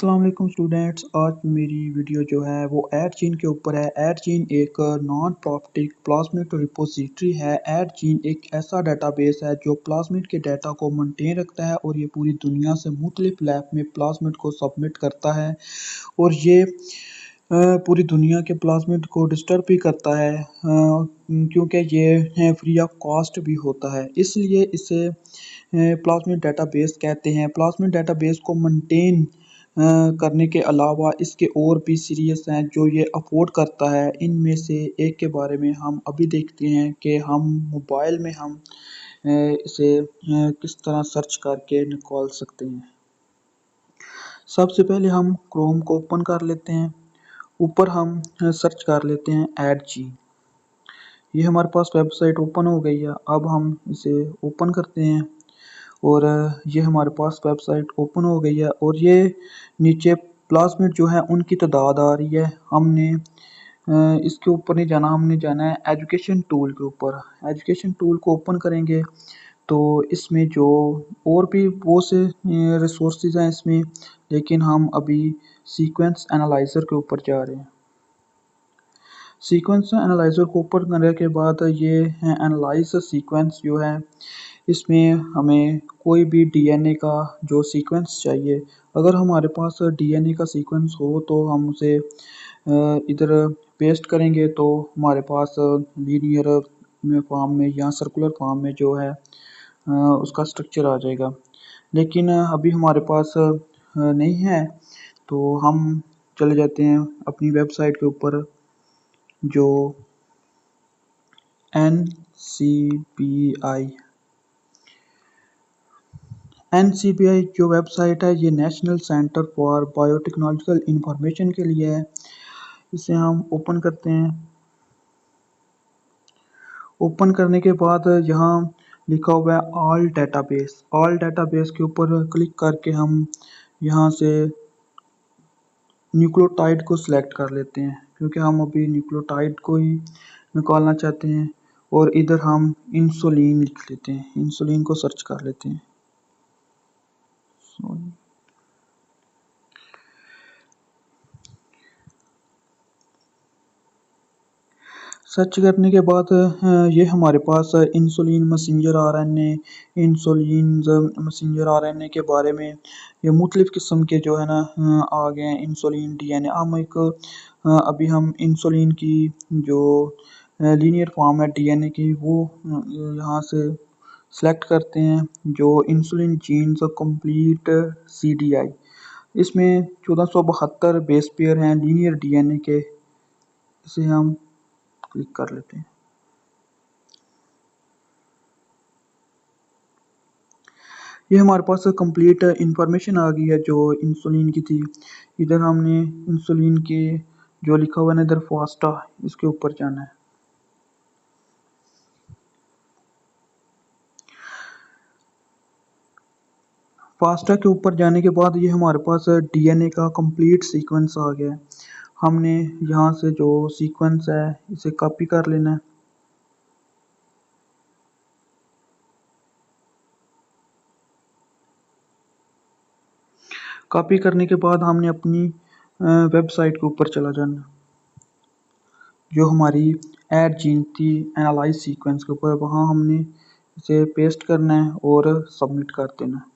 अस्सलाम वालेकुम स्टूडेंट्स। आज मेरी वीडियो जो है वो ऐडजीन के ऊपर है। ऐडजीन एक नॉन प्रॉफिटिंग प्लाज्मिड रिपोजिटरी है। ऐडजीन एक ऐसा डेटाबेस है जो प्लाज्मिड के डाटा को मेंटेन रखता है और ये पूरी दुनिया से मुख्तलिफ लैब में प्लाज्मिड को सबमिट करता है और ये पूरी दुनिया के प्लाज्मिड को डिस्टर्ब भी करता है क्योंकि ये फ्री ऑफ कॉस्ट भी होता है, इसलिए इसे प्लाज्मिड डेटाबेस कहते हैं। प्लाज्मिड डेटाबेस को मेंटेन करने के अलावा इसके और भी सीरीज हैं जो ये अफोर्ड करता है। इनमें से एक के बारे में हम अभी देखते हैं कि हम मोबाइल में हम इसे किस तरह सर्च करके निकाल सकते हैं। सबसे पहले हम क्रोम को ओपन कर लेते हैं। ऊपर हम सर्च कर लेते हैं ऐडजीन। ये हमारे पास वेबसाइट ओपन हो गई है। अब हम इसे ओपन करते हैं और ये हमारे पास वेबसाइट ओपन हो गई है और ये नीचे प्लाज्मिड जो है उनकी तादाद आ रही है। हमने इसके ऊपर नहीं जाना, हमने जाना है एजुकेशन टूल के ऊपर। एजुकेशन टूल को ओपन करेंगे तो इसमें जो और भी बहुत से रिसोर्सेज हैं इसमें, लेकिन हम अभी सीक्वेंस एनालाइजर के ऊपर जा रहे हैं। सीक्वेंस एनालाइजर को ओपन करने के बाद ये एनालाइज सीक्वेंस जो है, इसमें हमें कोई भी डीएनए का जो सीक्वेंस चाहिए। अगर हमारे पास डीएनए का सीक्वेंस हो तो हम उसे इधर पेस्ट करेंगे तो हमारे पास लीनियर में फॉर्म में या सर्कुलर फॉर्म में जो है उसका स्ट्रक्चर आ जाएगा। लेकिन अभी हमारे पास नहीं है, तो हम चले जाते हैं अपनी वेबसाइट के ऊपर जो NCBI जो वेबसाइट है, ये national centre for biotechnological information के लिए है। इसे हम ओपन करते हैं। ओपन करने के बाद यहाँ लिखा हुआ है ऑल डेटाबेस। ऑल डेटाबेस के ऊपर क्लिक करके हम यहाँ से न्यूक्लियोटाइड को सिलेक्ट कर लेते हैं क्योंकि हम अभी न्यूक्लियोटाइड को ही निकालना चाहते हैं। और इधर हम इंसुलिन लिख लेते हैं, इंसुलिन को सर्च कर लेते हैं। सर्च करने के बाद ये हमारे पास insulin messenger RNA, insulin messenger RNA के बारे में ये मुख्तलिफ किस्म के जो है ना आ गए हैं। इंसुलिन डीएनए हम एक अभी हम इंसुलिन की जो लीनियर फॉर्म है डीएनए की वो यहाँ से सेलेक्ट करते हैं, जो इंसुलिन जीन्स कंप्लीट CDI। इसमें 1472 बेस पेयर हैं लीनियर डीएनए के। इसे हम क्लिक कर लेते हैं। ये हमारे पास कंप्लीट इंफॉर्मेशन आ गई है जो इंसुलिन की थी। इधर हमने इंसुलिन के जो लिखा हुआ है ना इधर फास्टा, इसके ऊपर जाना है। फास्टा के ऊपर जाने के बाद ये हमारे पास डीएनए का कंप्लीट सीक्वेंस आ गया है। हमने यहाँ से जो सीक्वेंस है इसे कॉपी कर लेना है। कॉपी करने के बाद हमने अपनी वेबसाइट के ऊपर चला जाना, जो हमारी ऐडजीन थी एनालाइज सीक्वेंस के ऊपर। वहाँ हमने इसे पेस्ट करना है और सबमिट कर देना है।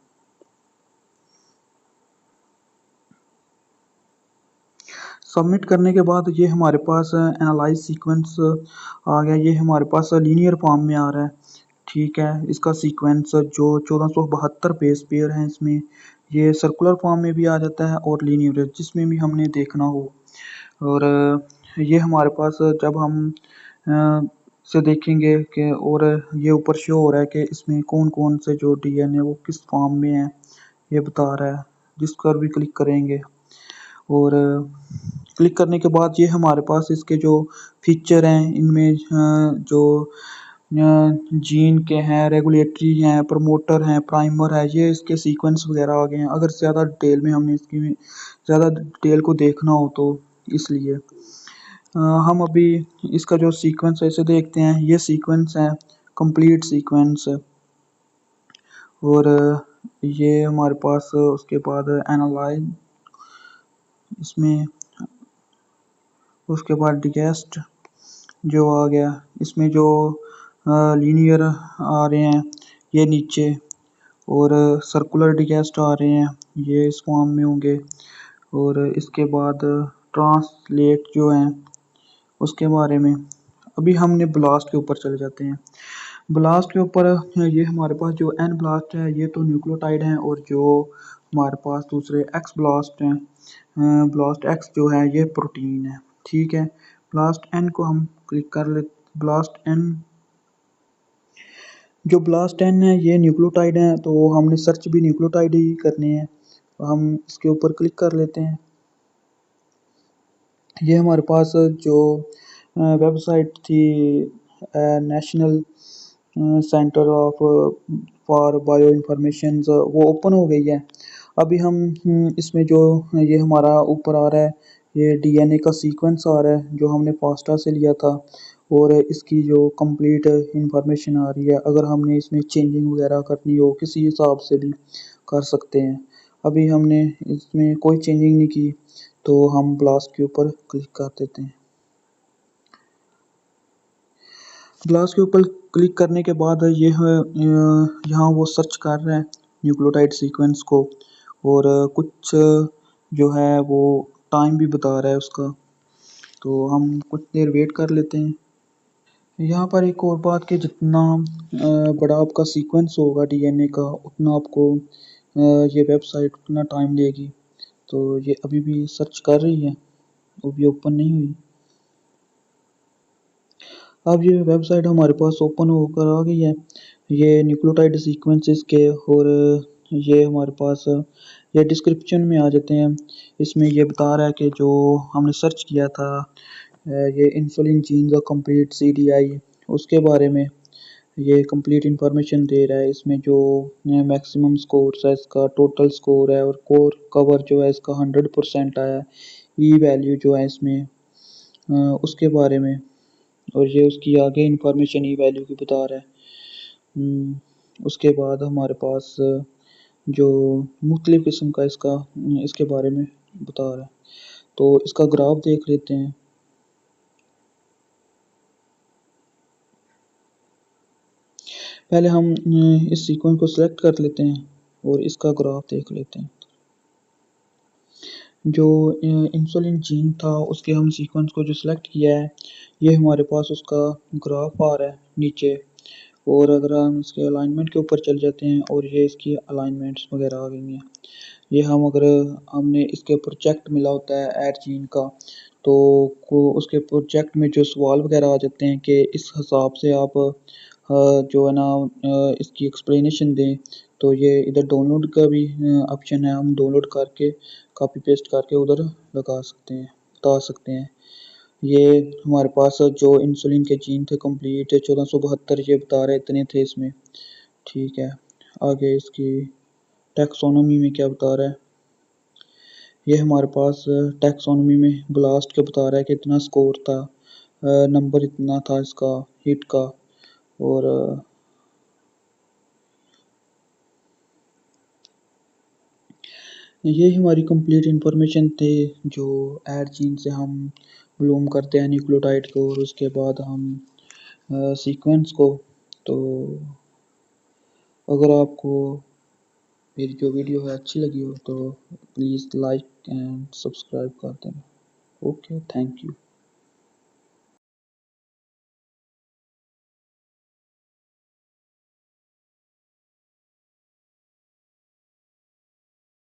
सबमिट करने के बाद ये हमारे पास एनालाइज सीक्वेंस आ गया। ये हमारे पास लीनियर फॉर्म में आ रहा है, ठीक है। इसका सीक्वेंस जो 1472 बेस पेयर हैं इसमें, ये सर्कुलर फॉर्म में भी आ जाता है और लीनियर जिसमें भी हमने देखना हो। और ये हमारे पास जब हम से देखेंगे कि और ये ऊपर शो हो रहा है कि इसमें कौन कौन से जो डीएनए वो किस फॉर्म में है, ये बता रहा है। जिस पर भी क्लिक करेंगे और क्लिक करने के बाद ये हमारे पास इसके जो फीचर हैं इनमें जो जीन के हैं, रेगुलेटरी हैं, प्रमोटर हैं, प्राइमर है, ये इसके सीक्वेंस वगैरह आ गए हैं। अगर ज़्यादा डिटेल में हमने इसकी ज़्यादा डिटेल को देखना हो तो इसलिए हम अभी इसका जो सीक्वेंस है इसे देखते हैं। ये सीक्वेंस है कंप्लीट सीक्वेंस और ये हमारे पास उसके बाद एनालाइज इसमें उसके बाद डिगेस्ट जो आ गया, इसमें जो लीनियर आ रहे हैं ये नीचे, और सर्कुलर डिगेस्ट आ रहे हैं ये इस फॉर्म में होंगे। और इसके बाद ट्रांसलेट जो हैं उसके बारे में, अभी हमने ब्लास्ट के ऊपर चले जाते हैं। ब्लास्ट के ऊपर ये हमारे पास जो एन ब्लास्ट है ये तो न्यूक्लियोटाइड हैं, और जो हमारे पास दूसरे एक्स ब्लास्ट हैं, ब्लास्ट एक्स जो है ये प्रोटीन है। ठीक है, ब्लास्ट एन को हम क्लिक कर ले। ब्लास्ट एन, जो ब्लास्ट एन है ये न्यूक्लियोटाइड है, तो हमने सर्च भी न्यूक्लियोटाइड ही करने हैं, तो हम इसके ऊपर क्लिक कर लेते हैं। ये हमारे पास जो वेबसाइट थी national centre of for bio information, वो ओपन हो गई है। अभी हम इसमें जो ये हमारा ऊपर आ रहा है ये डीएनए का सीक्वेंस आ रहा है जो हमने फास्टा से लिया था, और इसकी जो कंप्लीट इंफॉर्मेशन आ रही है। अगर हमने इसमें चेंजिंग वगैरह करनी हो किसी हिसाब से भी कर सकते हैं। अभी हमने इसमें कोई चेंजिंग नहीं की, तो हम ब्लास्ट के ऊपर क्लिक कर देते हैं। ग्लास के ऊपर क्लिक करने के बाद ये है यहाँ वो सर्च कर रहा है न्यूक्लियोटाइड सीक्वेंस को, और कुछ जो है वो टाइम भी बता रहा है उसका, तो हम कुछ देर वेट कर लेते हैं। यहाँ पर एक और बात कि जितना बड़ा आपका सीक्वेंस होगा डीएनए का उतना आपको ये वेबसाइट उतना टाइम लेगी। तो ये अभी भी सर्च कर रही है, अभी ओपन नहीं हुई। अब ये वेबसाइट हमारे पास ओपन होकर आ गई है, ये न्यूक्लियोटाइड सीक्वेंसेस के, और ये हमारे पास ये डिस्क्रिप्शन में आ जाते हैं। इसमें ये बता रहा है कि जो हमने सर्च किया था ये इंसुलिन जीन का कंप्लीट सीडीआई, उसके बारे में ये कंप्लीट इंफॉर्मेशन दे रहा है। इसमें जो मैक्सिमम स्कोर है इसका टोटल स्कोर है, और कोर कवर जो है इसका 100% आया। ई वैल्यू जो है इसमें उसके बारे में, और ये उसकी आगे इंफॉर्मेशन ई वैल्यू की बता रहा है। उसके बाद हमारे पास जो मुख्तलिफ किस्म का इसका इसके बारे में बता रहा है, तो इसका ग्राफ देख लेते हैं। पहले हम इस सीक्वेंस को सिलेक्ट कर लेते हैं और इसका ग्राफ देख लेते हैं। जो इंसुलिन जीन था उसके हम सीक्वेंस को जो सिलेक्ट किया है ये हमारे पास उसका ग्राफ आ रहा है नीचे, और अगर हम इसके अलाइनमेंट के ऊपर चल जाते हैं और ये इसकी अलाइनमेंट्स वगैरह आ गई हैं। ये हम अगर हमने इसके प्रोजेक्ट मिला होता है ऐड जीन का, तो उसके प्रोजेक्ट में जो सवाल वगैरह आ जाते हैं कि इस हिसाब से आप जो है ना इसकी एक्सप्लेनेशन दें, तो ये इधर डाउनलोड का भी ऑप्शन है, हम डाउनलोड करके कॉपी पेस्ट करके उधर लगा सकते हैं, बता सकते हैं। ये हमारे पास जो इंसुलिन के जीन थे कंप्लीट 1472 ये बता रहे इतने थे इसमें। ठीक है, आगे इसकी टैक्सोनॉमी में क्या बता रहा है, ये हमारे पास टैक्सोनॉमी में ब्लास्ट के बता रहा है कि इतना स्कोर था, नंबर इतना था इसका हिट का, और ये हमारी कंप्लीट इंफॉर्मेशन थे जो ऐड जीन से हम ब्लूम करते हैं न्यूक्लियोटाइड को, और उसके बाद हम सीक्वेंस को। तो अगर आपको मेरी जो वीडियो है अच्छी लगी हो तो प्लीज़ लाइक एंड सब्सक्राइब कर देना। Okay, thank you.